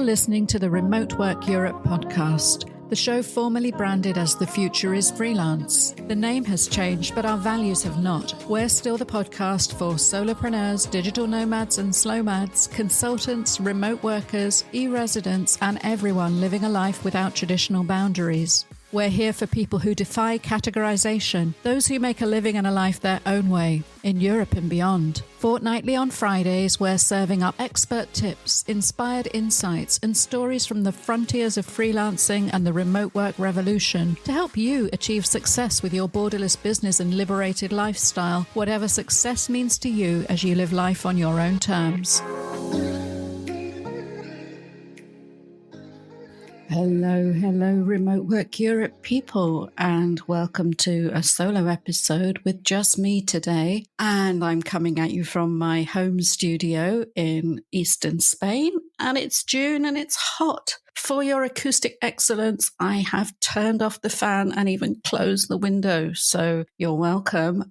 listening to the Remote Work Europe podcast, the show formerly branded as The Future is Freelance. The name has changed, but our values have not. We're still the podcast for solopreneurs, digital nomads and slowmads, consultants, remote workers, e-residents, and everyone living a life without traditional boundaries. We're here for people who defy categorization, those who make a living and a life their own way, in Europe and beyond. Fortnightly on Fridays, we're serving up expert tips, inspired insights, and stories from the frontiers of freelancing and the remote work revolution to help you achieve success with your borderless business and liberated lifestyle, whatever success means to you as you live life on your own terms. Hello, Remote Work Europe people, and welcome to a solo episode with just me today. And I'm coming at you from my home studio in eastern Spain, and it's June and it's hot. For your acoustic excellence, I have turned off the fan and even closed the window. So you're welcome.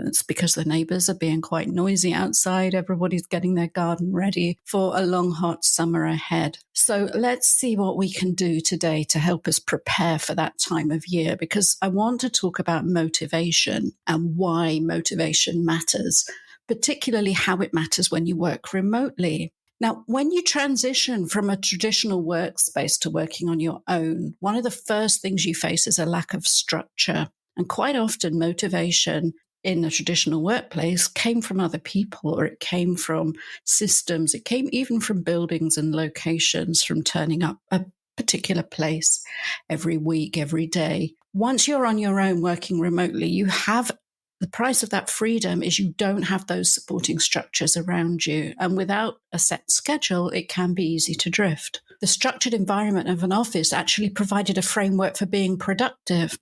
It's because the neighbors are being quite noisy outside. Everybody's getting their garden ready for a long, hot summer ahead. So let's see what we can do today to help us prepare for that time of year, because I want to talk about motivation and why motivation matters, particularly how it matters when you work remotely. Now, when you transition from a traditional workspace to working on your own, one of the first things you face is a lack of structure. And quite often motivation in a traditional workplace came from other people, or it came from systems. It came even from buildings and locations, from turning up a particular place every week, every day. Once you're on your own working remotely, you have the price of that freedom is you don't have those supporting structures around you. And without a set schedule, it can be easy to drift. The structured environment of an office actually provided a framework for being productive,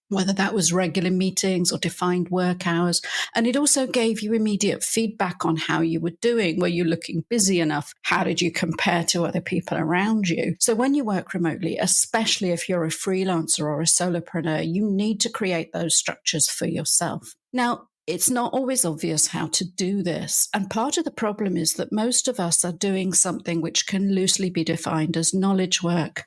whether that was regular meetings or defined work hours. And it also gave you immediate feedback on how you were doing. Were you looking busy enough? How did you compare to other people around you? So when you work remotely, especially if you're a freelancer or a solopreneur, you need to create those structures for yourself. Now, it's not always obvious how to do this. And part of the problem is that most of us are doing something which can loosely be defined as knowledge work.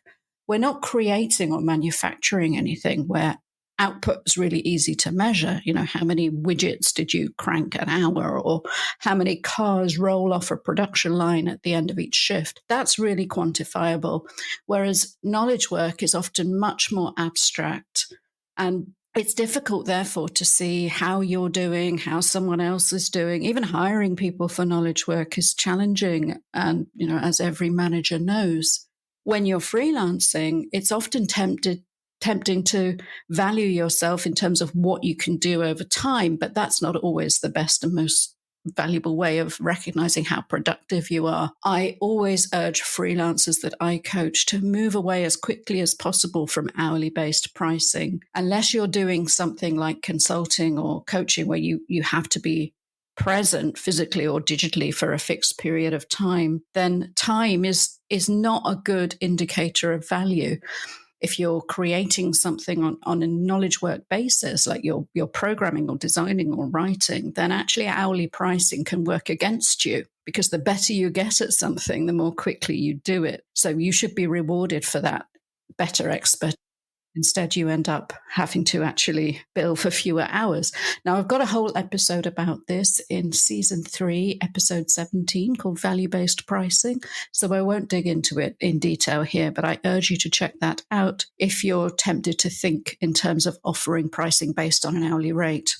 We're not creating or manufacturing anything where output is really easy to measure. You know, how many widgets did you crank an hour, or how many cars roll off a production line at the end of each shift? That's really quantifiable. Whereas knowledge work is often much more abstract, and it's difficult, therefore, to see how you're doing, how someone else is doing. Even hiring people for knowledge work is challenging. And, you know, as every manager knows, when you're freelancing, it's often tempting to value yourself in terms of what you can do over time, but that's not always the best and most valuable way of recognizing how productive you are. I always urge freelancers that I coach to move away as quickly as possible from hourly-based pricing. Unless you're doing something like consulting or coaching where you have to be present physically or digitally for a fixed period of time, then time is not a good indicator of value. If you're creating something on a knowledge work basis, like you're programming or designing or writing, then actually hourly pricing can work against you, because the better you get at something, the more quickly you do it. So you should be rewarded for that better expertise. Instead, you end up having to actually bill for fewer hours. Now, I've got a whole episode about this in season 3, episode 17, called Value-Based Pricing. So I won't dig into it in detail here, but I urge you to check that out if you're tempted to think in terms of offering pricing based on an hourly rate.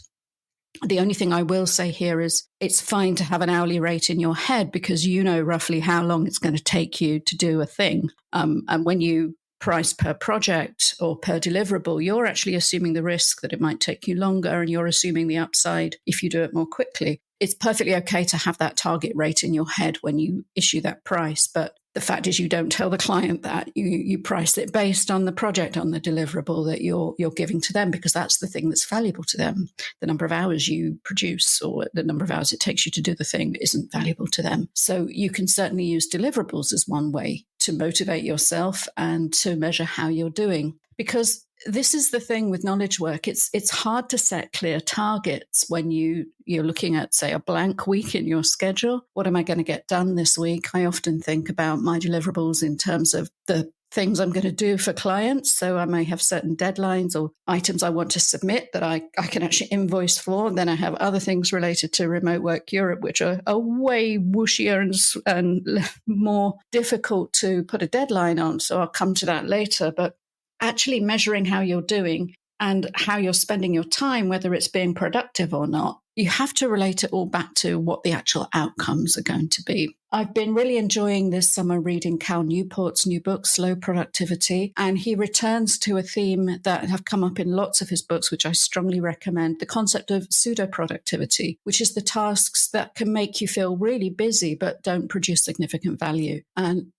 The only thing I will say here is it's fine to have an hourly rate in your head, because you know roughly how long it's going to take you to do a thing. And when you price per project or per deliverable, you're actually assuming the risk that it might take you longer, and you're assuming the upside if you do it more quickly. It's perfectly okay to have that target rate in your head when you issue that price, but the fact is you don't tell the client that. You price it based on the project, on the deliverable that you're giving to them, because that's the thing that's valuable to them. The number of hours you produce or the number of hours it takes you to do the thing isn't valuable to them. So you can certainly use deliverables as one way to motivate yourself and to measure how you're doing. Because this is the thing with knowledge work. It's hard to set clear targets when you're looking at, say, a blank week in your schedule. What am I going to get done this week? I often think about my deliverables in terms of the things I'm going to do for clients. So I may have certain deadlines or items I want to submit that I can actually invoice for. Then I have other things related to Remote Work Europe, which are way whooshier and more difficult to put a deadline on. So I'll come to that later. But actually measuring how you're doing and how you're spending your time, whether it's being productive or not, you have to relate it all back to what the actual outcomes are going to be. I've been really enjoying this summer reading Cal Newport's new book, Slow Productivity, and he returns to a theme that have come up in lots of his books, which I strongly recommend, the concept of pseudo-productivity, which is the tasks that can make you feel really busy but don't produce significant value. And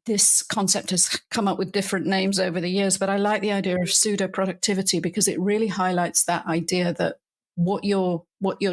this concept has come up with different names over the years, but I like the idea of pseudo productivity because it really highlights that idea that what you're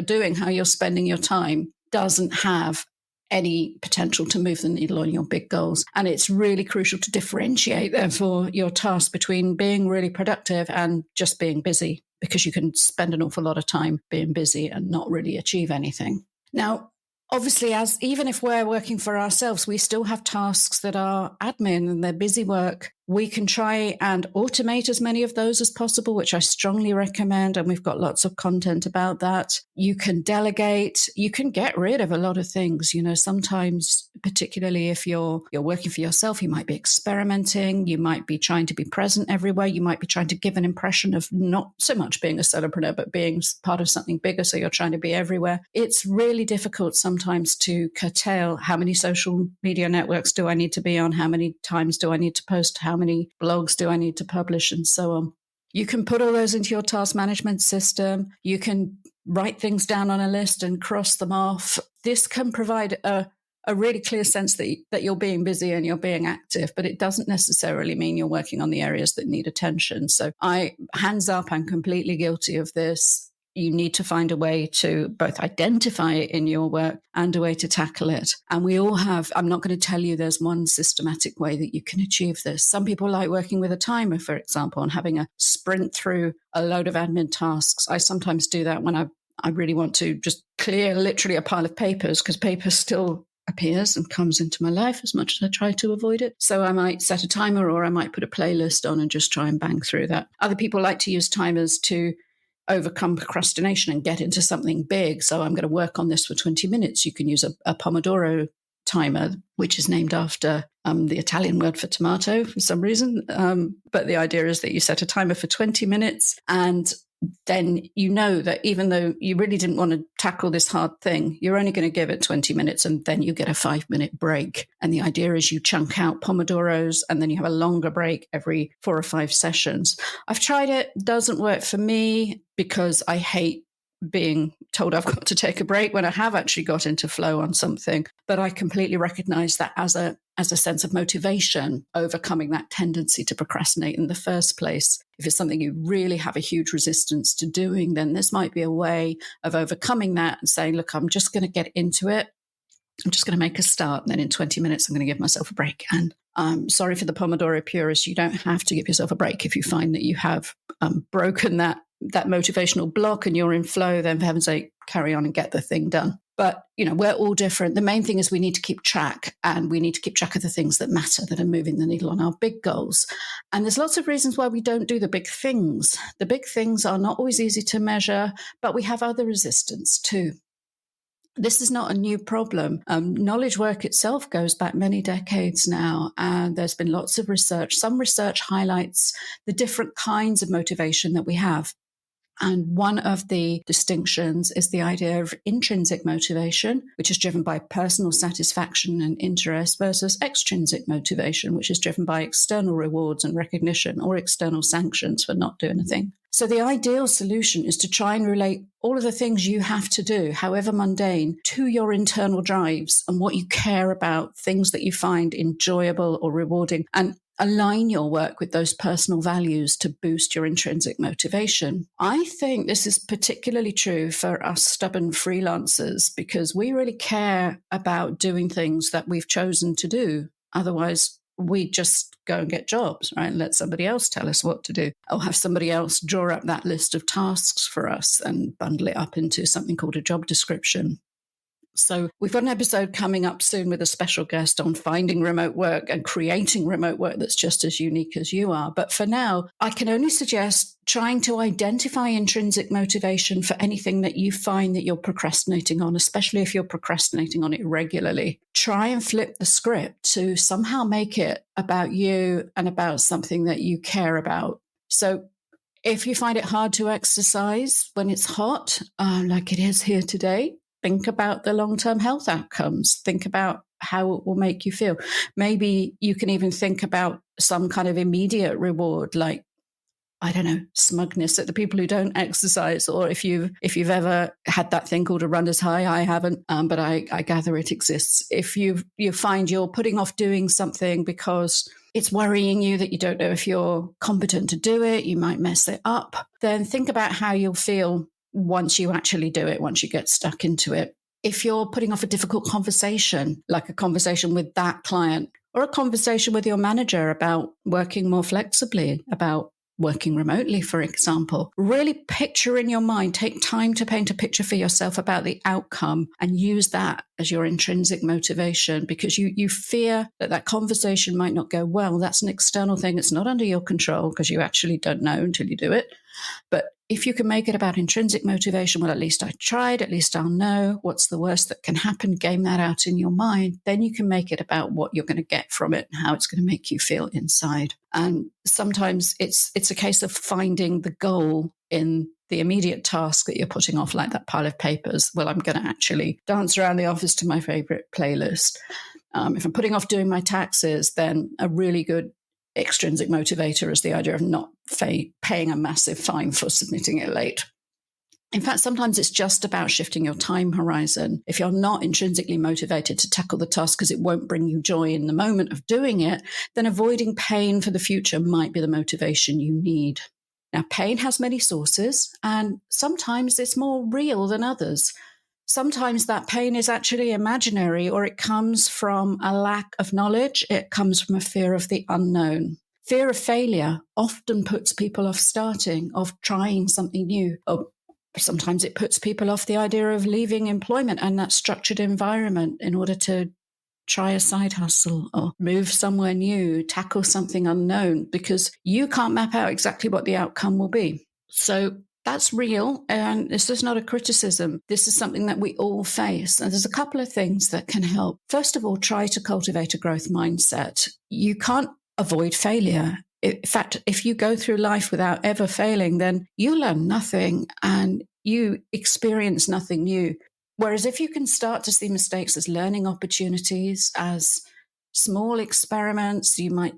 doing, how you're spending your time, doesn't have any potential to move the needle on your big goals. And it's really crucial to differentiate, therefore, your task between being really productive and just being busy, because you can spend an awful lot of time being busy and not really achieve anything. Now, obviously, even if we're working for ourselves, we still have tasks that are admin and they're busy work. We can try and automate as many of those as possible, which I strongly recommend. And we've got lots of content about that. You can delegate. You can get rid of a lot of things. Sometimes, particularly if you're working for yourself, you might be experimenting. You might be trying to be present everywhere. You might be trying to give an impression of not so much being a solopreneur, but being part of something bigger. So you're trying to be everywhere. It's really difficult sometimes to curtail how many social media networks do I need to be on? How many times do I need to post? How many blogs do I need to publish, and so on. You can put all those into your task management system. You can write things down on a list and cross them off. This can provide a really clear sense that you're being busy and you're being active, but it doesn't necessarily mean you're working on the areas that need attention. So hands up, I'm completely guilty of this. You need to find a way to both identify it in your work and a way to tackle it. And we all have, I'm not going to tell you there's one systematic way that you can achieve this. Some people like working with a timer, for example, and having a sprint through a load of admin tasks. I sometimes do that when I really want to just clear literally a pile of papers, because paper still appears and comes into my life as much as I try to avoid it. So I might set a timer, or I might put a playlist on and just try and bang through that. Other people like to use timers to overcome procrastination and get into something big. So I'm going to work on this for 20 minutes. You can use a Pomodoro timer, which is named after the Italian word for tomato for some reason. But the idea is that you set a timer for 20 minutes, and then you know that even though you really didn't want to tackle this hard thing, you're only going to give it 20 minutes and then you get a 5-minute break. And the idea is you chunk out Pomodoros and then you have a longer break every 4 or 5 sessions. I've tried it. Doesn't work for me because I hate being told I've got to take a break when I have actually got into flow on something. But I completely recognize that as a sense of motivation, overcoming that tendency to procrastinate in the first place. If it's something you really have a huge resistance to doing, then this might be a way of overcoming that and saying, look, I'm just going to get into it. I'm just going to make a start. And then in 20 minutes, I'm going to give myself a break. And I'm sorry for the Pomodoro purists. You don't have to give yourself a break. If you find that you have broken that motivational block and you're in flow, then for heaven's sake, carry on and get the thing done. But, we're all different. The main thing is we need to keep track, and we need to keep track of the things that matter, that are moving the needle on our big goals. And there's lots of reasons why we don't do the big things. The big things are not always easy to measure, but we have other resistance too. This is not a new problem. Knowledge work itself goes back many decades now, and there's been lots of research. Some research highlights the different kinds of motivation that we have. And one of the distinctions is the idea of intrinsic motivation, which is driven by personal satisfaction and interest, versus extrinsic motivation, which is driven by external rewards and recognition or external sanctions for not doing a thing. So the ideal solution is to try and relate all of the things you have to do, however mundane, to your internal drives and what you care about, things that you find enjoyable or rewarding, and align your work with those personal values to boost your intrinsic motivation. I think this is particularly true for us stubborn freelancers, because we really care about doing things that we've chosen to do. Otherwise, we just go and get jobs, right? Let somebody else tell us what to do, or have somebody else draw up that list of tasks for us and bundle it up into something called a job description. So we've got an episode coming up soon with a special guest on finding remote work and creating remote work that's just as unique as you are. But for now, I can only suggest trying to identify intrinsic motivation for anything that you find that you're procrastinating on, especially if you're procrastinating on it regularly. Try and flip the script to somehow make it about you and about something that you care about. So if you find it hard to exercise when it's hot, like it is here today, think about the long-term health outcomes. Think about how it will make you feel. Maybe you can even think about some kind of immediate reward, like, I don't know, smugness at the people who don't exercise, or if you've ever had that thing called a runner's high. I haven't, but I gather it exists. If you find you're putting off doing something because it's worrying you that you don't know if you're competent to do it, you might mess it up, then think about how you'll feel once you actually do it, once you get stuck into it. If you're putting off a difficult conversation, like a conversation with that client, or a conversation with your manager about working more flexibly, about working remotely, for example, really picture in your mind, take time to paint a picture for yourself about the outcome and use that as your intrinsic motivation, because you fear that conversation might not go well. That's an external thing. It's not under your control because you actually don't know until you do it. But if you can make it about intrinsic motivation, well, at least I tried, at least I'll know what's the worst that can happen, game that out in your mind, then you can make it about what you're going to get from it and how it's going to make you feel inside. And sometimes it's a case of finding the goal in the immediate task that you're putting off, like that pile of papers. Well, I'm going to actually dance around the office to my favorite playlist. If I'm putting off doing my taxes, then a really good extrinsic motivator is the idea of not paying a massive fine for submitting it late. In fact, sometimes it's just about shifting your time horizon. If you're not intrinsically motivated to tackle the task because it won't bring you joy in the moment of doing it, then avoiding pain for the future might be the motivation you need. Now, pain has many sources, and sometimes it's more real than others. Sometimes that pain is actually imaginary, or it comes from a lack of knowledge. It comes from a fear of the unknown. Fear of failure often puts people off starting, of trying something new. Or sometimes it puts people off the idea of leaving employment and that structured environment in order to try a side hustle or move somewhere new, tackle something unknown, because you can't map out exactly what the outcome will be. So that's real, and this is not a criticism. This is something that we all face, and there's a couple of things that can help. First of all, try to cultivate a growth mindset. You can't avoid failure. In fact, if you go through life without ever failing, then you learn nothing and you experience nothing new. Whereas if you can start to see mistakes as learning opportunities, as small experiments, you might,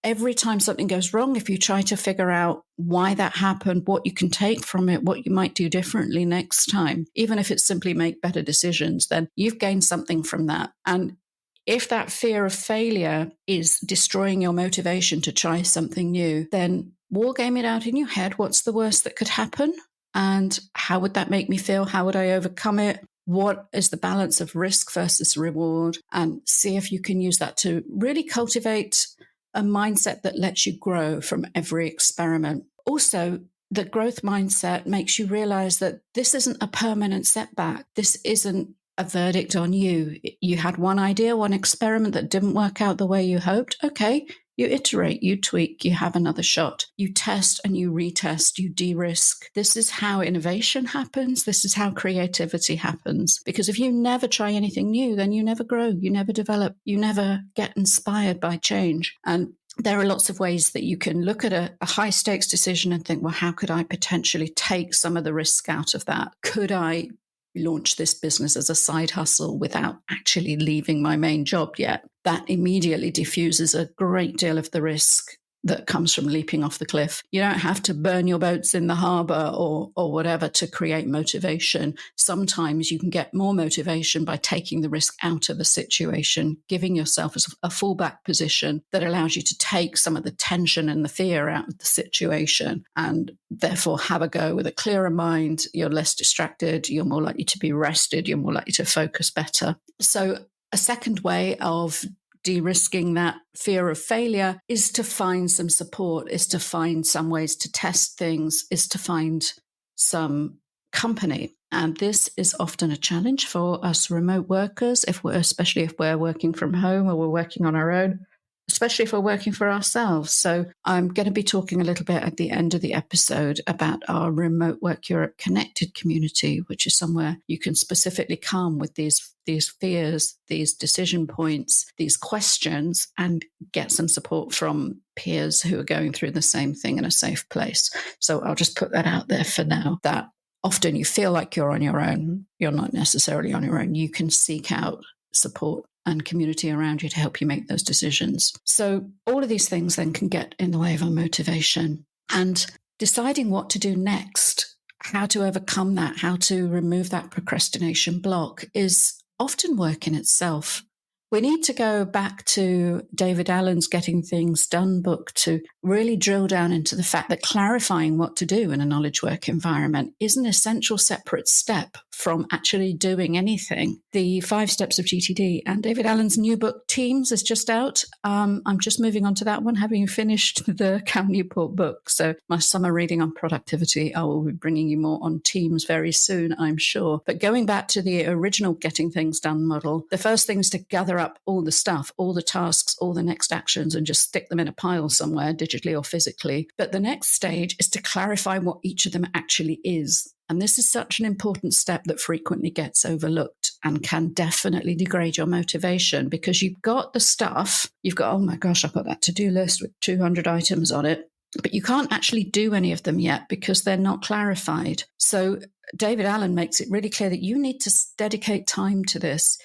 every time something goes wrong, if you try to figure out why that happened, what you can take from it, what you might do differently next time, even if it's simply make better decisions, then you've gained something from that. And if that fear of failure is destroying your motivation to try something new, then wargame it out in your head. What's the worst that could happen? And how would that make me feel? How would I overcome it? What is the balance of risk versus reward? And see if you can use that to really cultivate a mindset that lets you grow from every experiment. Also, the growth mindset makes you realize that this isn't a permanent setback. This isn't a verdict on you. You had one idea, one experiment that didn't work out the way you hoped. Okay, you iterate, you tweak, you have another shot. You test and you retest, you de-risk. This is how innovation happens. This is how creativity happens. Because if you never try anything new, then you never grow, you never develop, you never get inspired by change. And there are lots of ways that you can look at a high stakes decision and think, well, how could I potentially take some of the risk out of that? Could I launch this business as a side hustle without actually leaving my main job yet? That immediately diffuses a great deal of the risk that comes from leaping off the cliff. You don't have to burn your boats in the harbor or whatever to create motivation. Sometimes you can get more motivation by taking the risk out of a situation, giving yourself a fallback position that allows you to take some of the tension and the fear out of the situation and therefore have a go with a clearer mind. You're less distracted. You're more likely to be rested. You're more likely to focus better. So a second way of de-risking that fear of failure is to find some support, is to find some ways to test things, is to find some company. And this is often a challenge for us remote workers, especially if we're working from home or we're working on our own, especially if we're working for ourselves. So I'm going to be talking a little bit at the end of the episode about our Remote Work Europe Connected community, which is somewhere you can specifically come with these fears, these decision points, these questions, and get some support from peers who are going through the same thing in a safe place. So I'll just put that out there for now, that often you feel like you're on your own. You're not necessarily on your own. You can seek out support and community around you to help you make those decisions. So all of these things then can get in the way of our motivation. And deciding what to do next, how to overcome that, how to remove that procrastination block is often work in itself. We need to go back to David Allen's Getting Things Done book to really drill down into the fact that clarifying what to do in a knowledge work environment is an essential separate step from actually doing anything. The 5 Steps of GTD and David Allen's new book, Teams, is just out. I'm just moving on to that one, having finished the Cal Newport book. So my summer reading on productivity, I will be bringing you more on Teams very soon, I'm sure. But going back to the original Getting Things Done model, the first thing is to gather up all the stuff, all the tasks, all the next actions, and just stick them in a pile somewhere, digitally or physically. But the next stage is to clarify what each of them actually is. And this is such an important step that frequently gets overlooked and can definitely degrade your motivation, because you've got the stuff, you've got, oh my gosh, I've got that to-do list with 200 items on it, but you can't actually do any of them yet because they're not clarified. So David Allen makes it really clear that you need to dedicate time to this.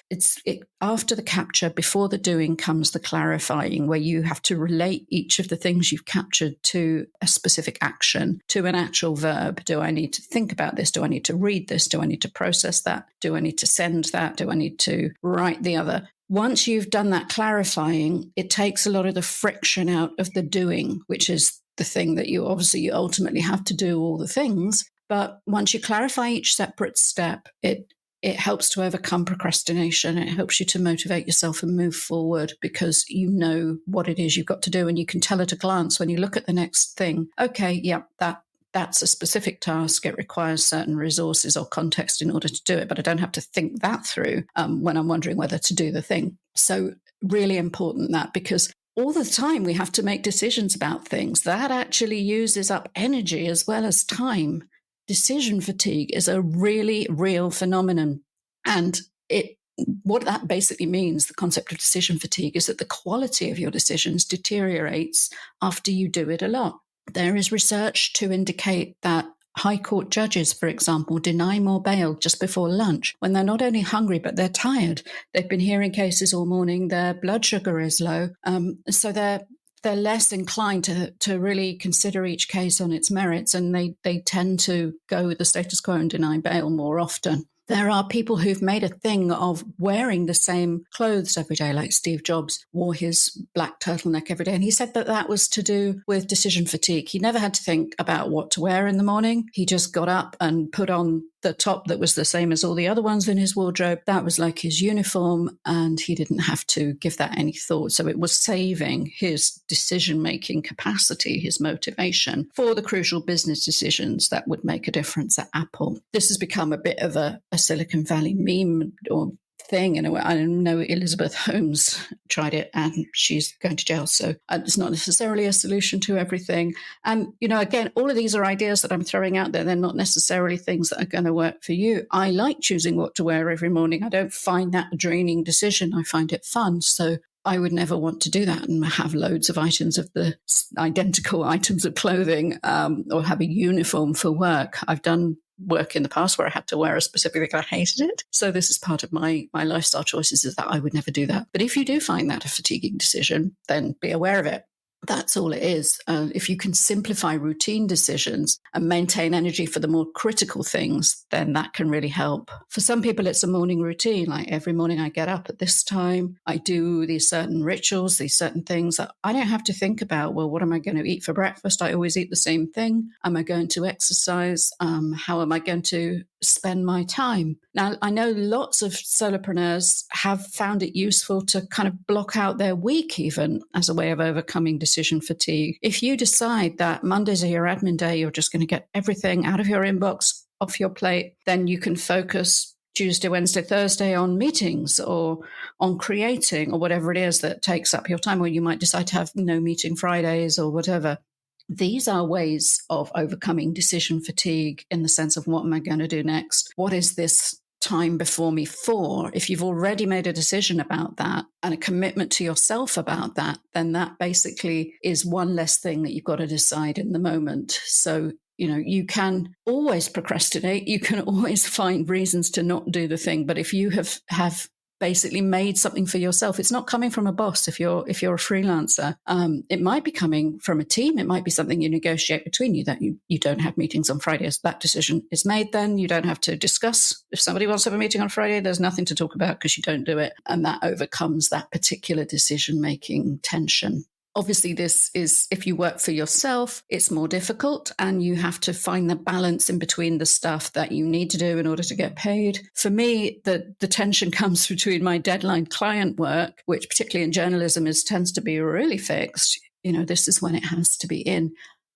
After the capture, before the doing comes the clarifying, where you have to relate each of the things you've captured to a specific action, to an actual verb. Do I need to think about this? Do I need to read this? Do I need to process that? Do I need to send that? Do I need to write the other? Once you've done that clarifying, it takes a lot of the friction out of the doing, which is the thing that you ultimately have to do all the things. But once you clarify each separate step, it helps to overcome procrastination. It helps you to motivate yourself and move forward because you know what it is you've got to do. And you can tell at a glance when you look at the next thing, okay, yeah, that's a specific task. It requires certain resources or context in order to do it. But I don't have to think that through when I'm wondering whether to do the thing. So really important that, because all the time we have to make decisions about things. That actually uses up energy as well as time. Decision fatigue is a really real phenomenon. And what that basically means, the concept of decision fatigue, is that the quality of your decisions deteriorates after you do it a lot. There is research to indicate that High Court judges, for example, deny more bail just before lunch when they're not only hungry, but they're tired. They've been hearing cases all morning. Their blood sugar is low. So they're less inclined to really consider each case on its merits, and they tend to go with the status quo and deny bail more often. There are people who've made a thing of wearing the same clothes every day, like Steve Jobs wore his black turtleneck every day. And he said that was to do with decision fatigue. He never had to think about what to wear in the morning. He just got up and put on the top that was the same as all the other ones in his wardrobe. That was like his uniform, and he didn't have to give that any thought. So it was saving his decision-making capacity, his motivation for the crucial business decisions that would make a difference at Apple. This has become a bit of a Silicon Valley meme or thing in a way. I know Elizabeth Holmes tried it and she's going to jail. So it's not necessarily a solution to everything. And, again, all of these are ideas that I'm throwing out there. They're not necessarily things that are going to work for you. I like choosing what to wear every morning. I don't find that a draining decision. I find it fun. So I would never want to do that and have loads of items of the identical items of clothing or have a uniform for work. I've done work in the past where I had to wear a specific thing. I hated it. So this is part of my lifestyle choices, is that I would never do that. But if you do find that a fatiguing decision, then be aware of it. That's all it is. If you can simplify routine decisions and maintain energy for the more critical things, then that can really help. For some people, it's a morning routine. Like every morning I get up at this time, I do these certain rituals, these certain things that I don't have to think about, well, what am I going to eat for breakfast? I always eat the same thing. Am I going to exercise? How am I going to spend my time. Now, I know lots of solopreneurs have found it useful to kind of block out their week even as a way of overcoming decision fatigue. If you decide that Mondays are your admin day, you're just going to get everything out of your inbox, off your plate, then you can focus Tuesday, Wednesday, Thursday on meetings or on creating or whatever it is that takes up your time, or you might decide to have no meeting Fridays or whatever. These are ways of overcoming decision fatigue in the sense of what am I going to do next? What is this time before me for? If you've already made a decision about that and a commitment to yourself about that, then that basically is one less thing that you've got to decide in the moment. So, you can always procrastinate. You can always find reasons to not do the thing. But if you have basically made something for yourself, it's not coming from a boss. If you're a freelancer, it might be coming from a team. It might be something you negotiate between you, that you don't have meetings on Fridays. That decision is made. Then you don't have to discuss. If somebody wants to have a meeting on Friday, there's nothing to talk about because you don't do it. And that overcomes that particular decision-making tension. Obviously, this is, if you work for yourself, it's more difficult and you have to find the balance in between the stuff that you need to do in order to get paid. For me, the tension comes between my deadline client work, which particularly in journalism tends to be really fixed. This is when it has to be in,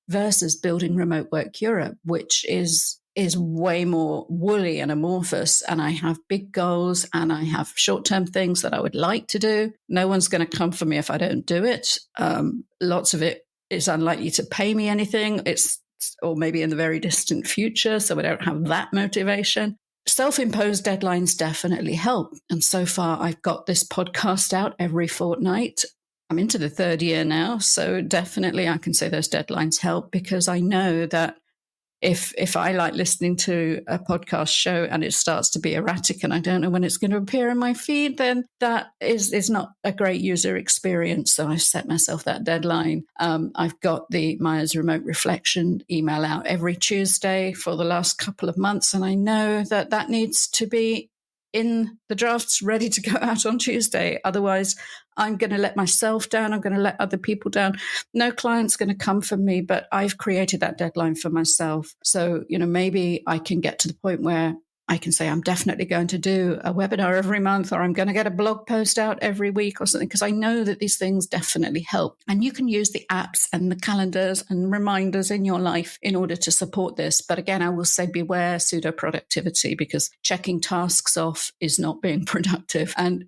versus building Remote Work Europe, which is way more woolly and amorphous. And I have big goals and I have short-term things that I would like to do. No one's going to come for me if I don't do it. Lots of it is unlikely to pay me anything. Or maybe in the very distant future. So I don't have that motivation. Self-imposed deadlines definitely help. And so far I've got this podcast out every fortnight. I'm into the third year now. So definitely I can say those deadlines help, because I know that if I like listening to a podcast show and it starts to be erratic and I don't know when it's going to appear in my feed, then that is not a great user experience. So I've set myself that deadline. I've got the Myers Remote Reflection email out every Tuesday for the last couple of months. And I know that needs to be in the drafts ready to go out on Tuesday. Otherwise, I'm going to let myself down. I'm going to let other people down. No client's going to come for me, but I've created that deadline for myself. So, maybe I can get to the point where I can say I'm definitely going to do a webinar every month, or I'm going to get a blog post out every week or something, because I know that these things definitely help. And you can use the apps and the calendars and reminders in your life in order to support this. But again, I will say beware pseudo-productivity, because checking tasks off is not being productive. And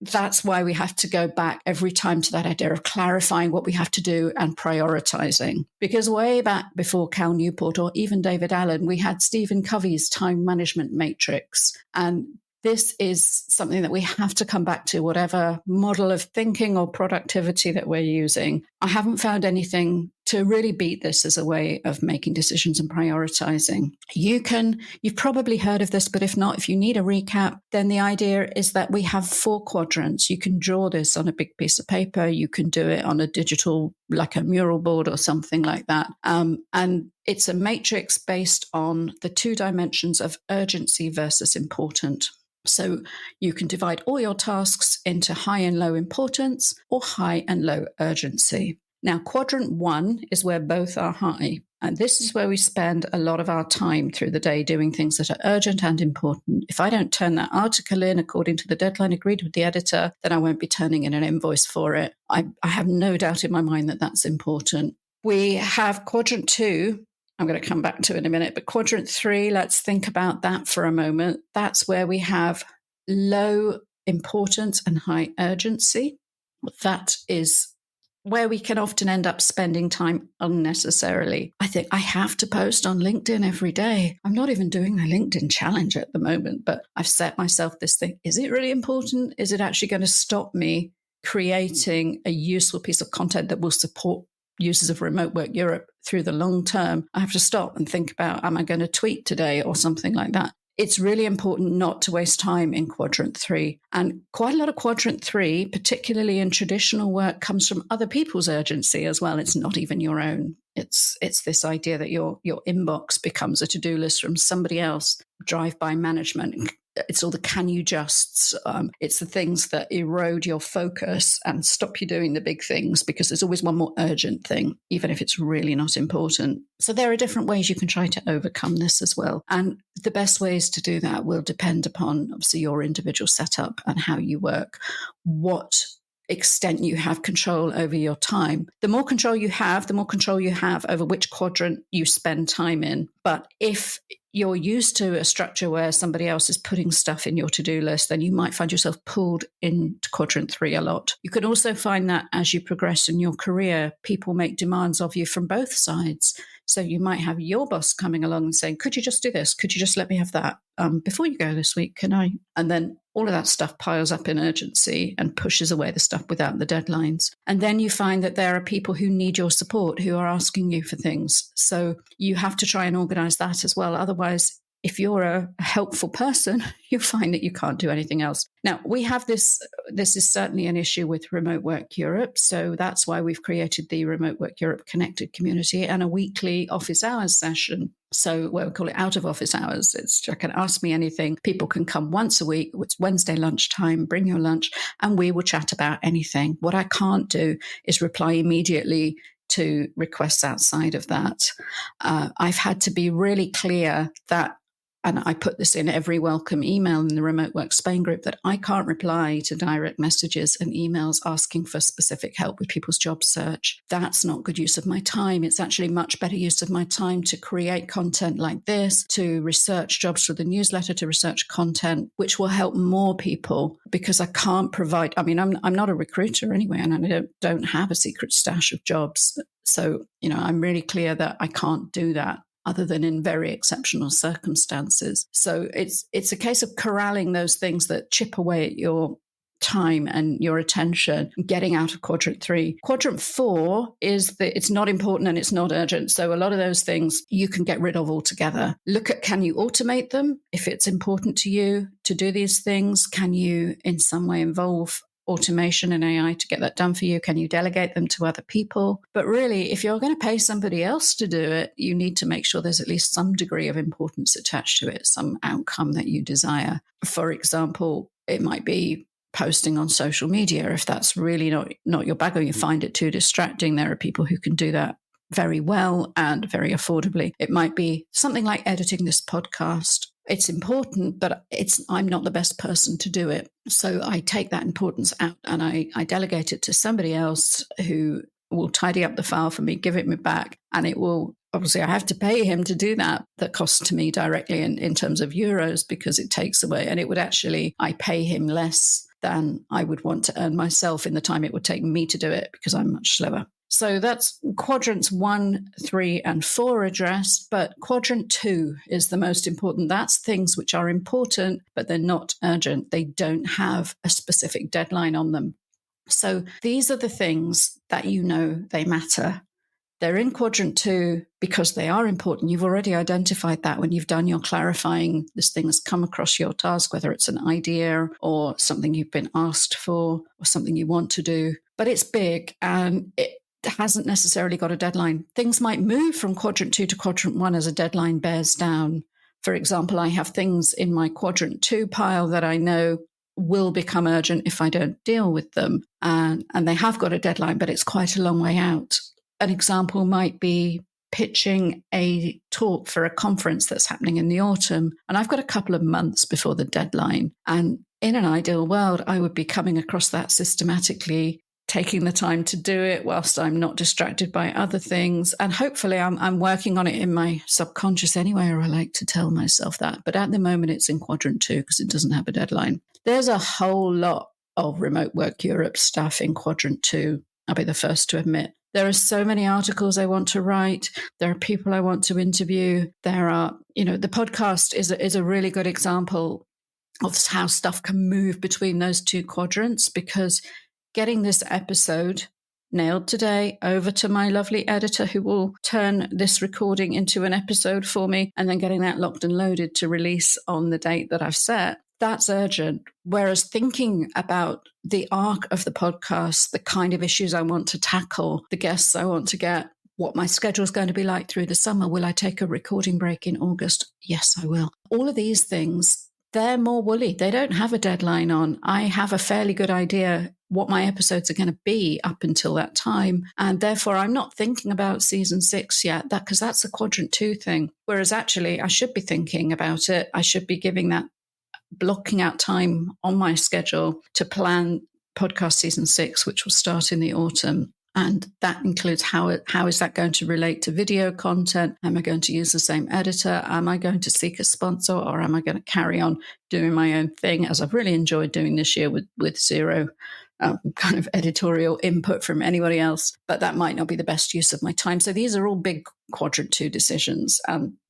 that's why we have to go back every time to that idea of clarifying what we have to do and prioritizing. Because way back before Cal Newport or even David Allen, we had Stephen Covey's time management matrix. And this is something that we have to come back to, whatever model of thinking or productivity that we're using. I haven't found anything to really beat this as a way of making decisions and prioritizing. You've probably heard of this, but if not, if you need a recap, then the idea is that we have 4 quadrants. You can draw this on a big piece of paper. You can do it on a digital, like a mural board or something like that. And it's a matrix based on the 2 dimensions of urgency versus important. So you can divide all your tasks into high and low importance or high and low urgency. Now, quadrant 1 is where both are high. And this is where we spend a lot of our time through the day doing things that are urgent and important. If I don't turn that article in according to the deadline agreed with the editor, then I won't be turning in an invoice for it. I have no doubt in my mind that that's important. We have quadrant 2. I'm going to come back to it in a minute, but quadrant 3, let's think about that for a moment. That's where we have low importance and high urgency. That is where we can often end up spending time unnecessarily. I think I have to post on LinkedIn every day. I'm not even doing my LinkedIn challenge at the moment, but I've set myself this thing. Is it really important? Is it actually going to stop me creating a useful piece of content that will support users of Remote Work Europe through the long term? I have to stop and think about, am I going to tweet today or something like that? It's really important not to waste time in quadrant 3. And quite a lot of quadrant 3, particularly in traditional work, comes from other people's urgency as well. It's not even your own. It's this idea that your inbox becomes a to-do list from somebody else, drive-by management. it's all the can you justs. It's the things that erode your focus and stop you doing the big things, because there's always one more urgent thing, even if it's really not important. So there are different ways you can try to overcome this as well. And the best ways to do that will depend upon, obviously, your individual setup and how you work, what extent you have control over your time. The more control you have, the more control you have over which quadrant you spend time in. But if you're used to a structure where somebody else is putting stuff in your to-do list, then you might find yourself pulled into quadrant 3 a lot. You can also find that as you progress in your career, people make demands of you from both sides. So you might have your boss coming along and saying, could you just do this? Could you just let me have that? Before you go this week, can I? And then all of that stuff piles up in urgency and pushes away the stuff without the deadlines. And then you find that there are people who need your support, who are asking you for things. So you have to try and organize that as well. Otherwise, if you're a helpful person, you find that you can't do anything else. Now, we have this is certainly an issue with Remote Work Europe. So that's why we've created the Remote Work Europe Connected Community and a weekly office hours session. So we call it out of office hours. It's you can ask me anything. People can come once a week. It's Wednesday lunchtime, bring your lunch, and we will chat about anything. What I can't do is reply immediately to requests outside of that. I've had to be really clear that, and I put this in every welcome email in the Remote Work Spain group, that I can't reply to direct messages and emails asking for specific help with people's job search. That's not good use of my time. It's actually much better use of my time to create content like this, to research jobs for the newsletter, to research content, which will help more people, because I can't provide, I'm not a recruiter anyway, and I don't have a secret stash of jobs. So, I'm really clear that I can't do that, other than in very exceptional circumstances. So it's a case of corralling those things that chip away at your time and your attention, getting out of quadrant 3. Quadrant 4 is that it's not important and it's not urgent. So a lot of those things you can get rid of altogether. Look at, can you automate them? If it's important to you to do these things, can you in some way involve automation and AI to get that done for you? Can you delegate them to other people? But really, if you're going to pay somebody else to do it, you need to make sure there's at least some degree of importance attached to it, some outcome that you desire. For example, it might be posting on social media. If that's really not your bag, or you find it too distracting, there are people who can do that very well and very affordably. It might be something like editing this podcast. It's important, but I'm not the best person to do it. So I take that importance out and I delegate it to somebody else who will tidy up the file for me, give it me back, and it will, obviously I have to pay him to do that. That costs to me directly in terms of euros, because it takes away, and it would actually, I pay him less than I would want to earn myself in the time it would take me to do it, because I'm much slower. So that's quadrants 1, 3, and 4 addressed, but quadrant 2 is the most important. That's things which are important, but they're not urgent. They don't have a specific deadline on them. So these are the things that they matter. They're in quadrant 2 because they are important. You've already identified that when you've done your clarifying. This thing has come across your task, whether it's an idea or something you've been asked for or something you want to do. But it's big and it hasn't necessarily got a deadline. Things might move from quadrant 2 to quadrant 1 as a deadline bears down. For example, I have things in my quadrant 2 pile that I know will become urgent if I don't deal with them. And they have got a deadline, but it's quite a long way out. An example might be pitching a talk for a conference that's happening in the autumn. And I've got a couple of months before the deadline. And in an ideal world, I would be coming across that systematically, taking the time to do it whilst I'm not distracted by other things. And hopefully I'm working on it in my subconscious anyway, or I like to tell myself that. But at the moment, it's in quadrant 2 because it doesn't have a deadline. There's a whole lot of Remote Work Europe stuff in quadrant 2. I'll be the first to admit. There are so many articles I want to write. There are people I want to interview. There are, the podcast is a really good example of how stuff can move between those 2 quadrants, because getting this episode nailed today over to my lovely editor, who will turn this recording into an episode for me, and then getting that locked and loaded to release on the date that I've set, that's urgent. Whereas thinking about the arc of the podcast, the kind of issues I want to tackle, the guests I want to get, what my schedule is going to be like through the summer. Will I take a recording break in August? Yes, I will. All of these things, they're more woolly. They don't have a deadline on. I have a fairly good idea what my episodes are going to be up until that time. And therefore, I'm not thinking about season 6 yet, because that's a quadrant 2 thing. Whereas actually, I should be thinking about it. I should be blocking out time on my schedule to plan podcast season 6, which will start in the autumn. And that includes how is that going to relate to video content? Am I going to use the same editor? Am I going to seek a sponsor, or am I going to carry on doing my own thing, as I've really enjoyed doing this year with zero kind of editorial input from anybody else? But that might not be the best use of my time. So these are all big quadrant 2 decisions.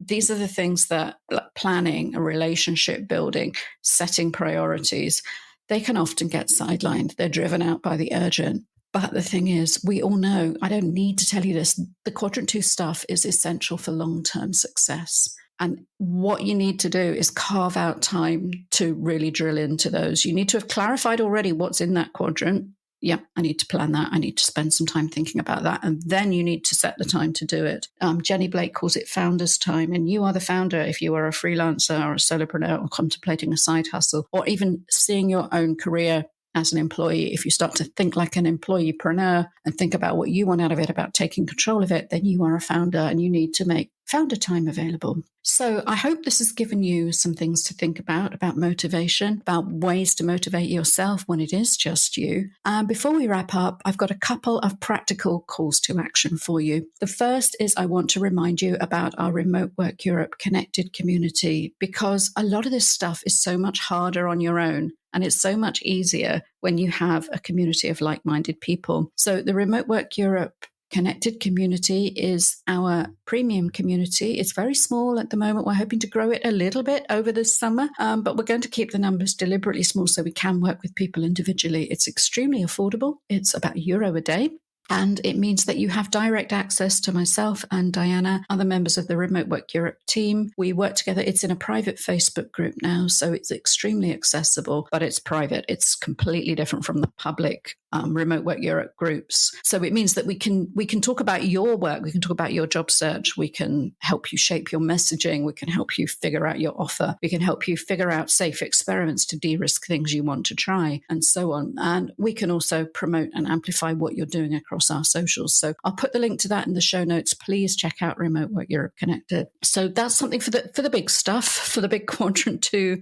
These are the things that, like planning, a relationship building, setting priorities, they can often get sidelined. They're driven out by the urgent. But the thing is, we all know, I don't need to tell you this, the quadrant 2 stuff is essential for long-term success. And what you need to do is carve out time to really drill into those. You need to have clarified already what's in that quadrant. Yeah, I need to plan that. I need to spend some time thinking about that. And then you need to set the time to do it. Jenny Blake calls it founder's time. And you are the founder if you are a freelancer or a solopreneur or contemplating a side hustle, or even seeing your own career as an employee. If you start to think like an employeepreneur and think about what you want out of it, about taking control of it, then you are a founder and you need to make founder time available. So I hope this has given you some things to think about motivation, about ways to motivate yourself when it is just you. And before we wrap up, I've got a couple of practical calls to action for you. The first is I want to remind you about our Remote Work Europe connected community, because a lot of this stuff is so much harder on your own. And it's so much easier when you have a community of like-minded people. So the Remote Work Europe connected community is our premium community. It's very small at the moment. We're hoping to grow it a little bit over this summer, but we're going to keep the numbers deliberately small so we can work with people individually. It's extremely affordable. It's about €1 a day. And it means that you have direct access to myself and Diana, other members of the Remote Work Europe team. We work together. It's in a private Facebook group now, so it's extremely accessible, but it's private. It's completely different from the public Remote Work Europe groups. So it means that we can talk about your work. We can talk about your job search. We can help you shape your messaging. We can help you figure out your offer. We can help you figure out safe experiments to de-risk things you want to try, and so on. And we can also promote and amplify what you're doing across our socials. So I'll put the link to that in the show notes. Please check out Remote Work Europe Connected. So that's something for the big stuff, for the big quadrant 2,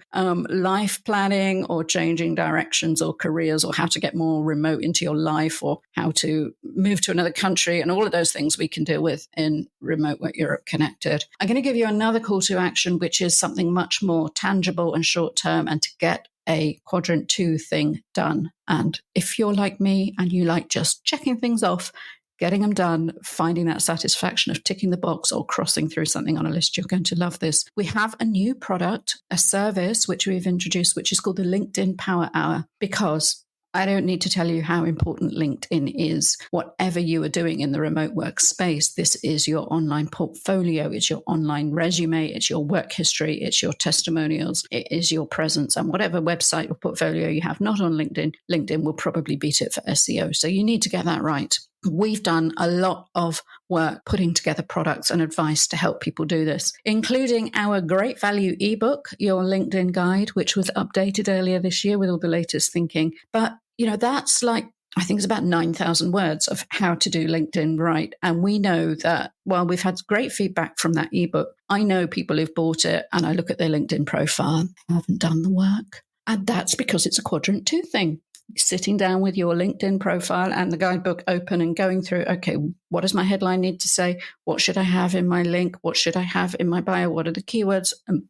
life planning or changing directions or careers, or how to get more remote into your life, or how to move to another country, and all of those things we can deal with in Remote Work Europe Connected. I'm going to give you another call to action, which is something much more tangible and short term, and to get a quadrant 2 thing done. And if you're like me and you like just checking things off, getting them done, finding that satisfaction of ticking the box or crossing through something on a list, you're going to love this. We have a new product, a service which we've introduced, which is called the LinkedIn Power Hour, because I don't need to tell you how important LinkedIn is. Whatever you are doing in the remote work space, this is your online portfolio, it's your online resume, it's your work history, it's your testimonials, it is your presence. And whatever website or portfolio you have not on LinkedIn, LinkedIn will probably beat it for SEO. So you need to get that right. We've done a lot of work putting together products and advice to help people do this, including our great value ebook, Your LinkedIn Guide, which was updated earlier this year with all the latest thinking. But, that's like, I think it's about 9,000 words of how to do LinkedIn right. And we know that while we've had great feedback from that ebook, I know people who've bought it and I look at their LinkedIn profile and haven't done the work. And that's because it's a quadrant 2 thing. Sitting down with your LinkedIn profile and the guidebook open and going through, okay, what does my headline need to say? What should I have in my link? What should I have in my bio? What are the keywords? And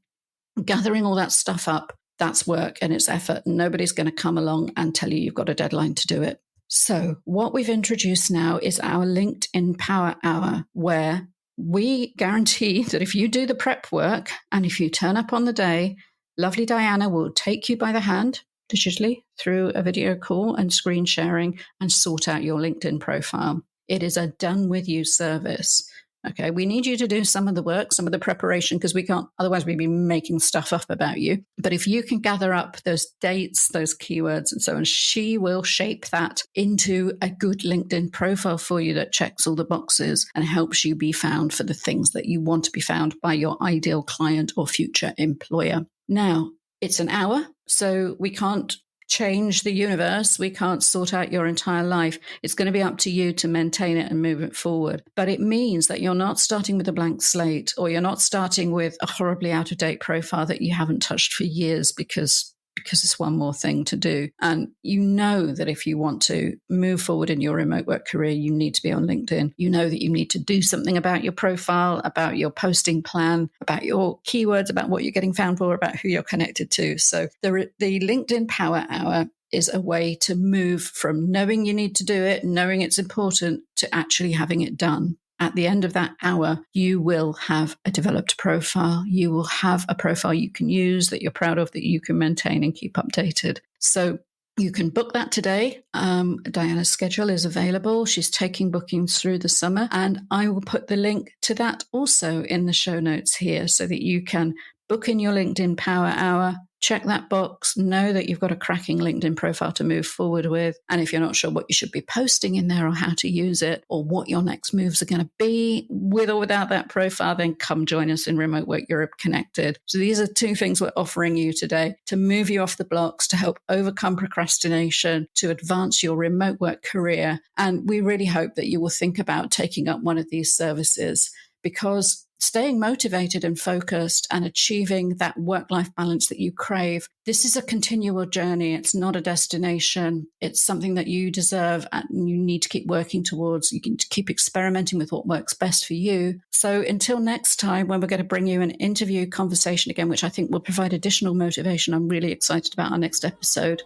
gathering all that stuff up, that's work and it's effort. And nobody's going to come along and tell you you've got a deadline to do it. So what we've introduced now is our LinkedIn Power Hour, where we guarantee that if you do the prep work and if you turn up on the day, lovely Diana will take you by the hand digitally through a video call and screen sharing and sort out your LinkedIn profile. It is a done with you service. Okay, we need you to do some of the work, some of the preparation, because we can't, otherwise we'd be making stuff up about you. But if you can gather up those dates, those keywords and so on, she will shape that into a good LinkedIn profile for you that checks all the boxes and helps you be found for the things that you want to be found by your ideal client or future employer. Now, it's an hour, so we can't change the universe. We can't sort out your entire life. It's going to be up to you to maintain it and move it forward. But it means that you're not starting with a blank slate, or you're not starting with a horribly out-of-date profile that you haven't touched for years because it's one more thing to do. And you know that if you want to move forward in your remote work career, you need to be on LinkedIn. You know that you need to do something about your profile, about your posting plan, about your keywords, about what you're getting found for, about who you're connected to. So the LinkedIn Power Hour is a way to move from knowing you need to do it, knowing it's important, to actually having it done. At the end of that hour, you will have a developed profile. You will have a profile you can use, that you're proud of, that you can maintain and keep updated. So you can book that today. Diana's schedule is available. She's taking bookings through the summer, and I will put the link to that also in the show notes here so that you can book in your LinkedIn Power Hour. Check that box, know that you've got a cracking LinkedIn profile to move forward with. And if you're not sure what you should be posting in there or how to use it or what your next moves are going to be with or without that profile, then come join us in Remote Work Europe Connected. So these are 2 things we're offering you today to move you off the blocks, to help overcome procrastination, to advance your remote work career. And we really hope that you will think about taking up one of these services, because staying motivated and focused and achieving that work-life balance that you crave, this is a continual journey. It's not a destination. It's something that you deserve and you need to keep working towards. You can keep experimenting with what works best for you. So until next time, when we're going to bring you an interview conversation again, which I think will provide additional motivation, I'm really excited about our next episode.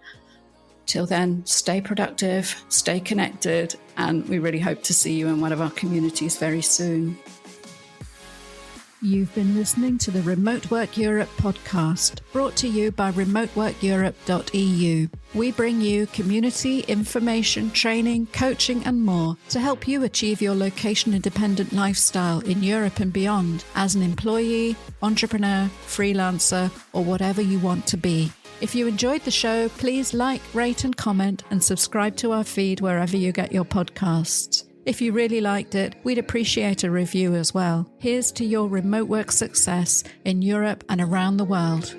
Till then, stay productive, stay connected, and we really hope to see you in one of our communities very soon. You've been listening to the Remote Work Europe podcast, brought to you by remoteworkeurope.eu. We bring you community, information, training, coaching, and more to help you achieve your location-independent lifestyle in Europe and beyond as an employee, entrepreneur, freelancer, or whatever you want to be. If you enjoyed the show, please like, rate, and comment, and subscribe to our feed wherever you get your podcasts. If you really liked it, we'd appreciate a review as well. Here's to your remote work success in Europe and around the world.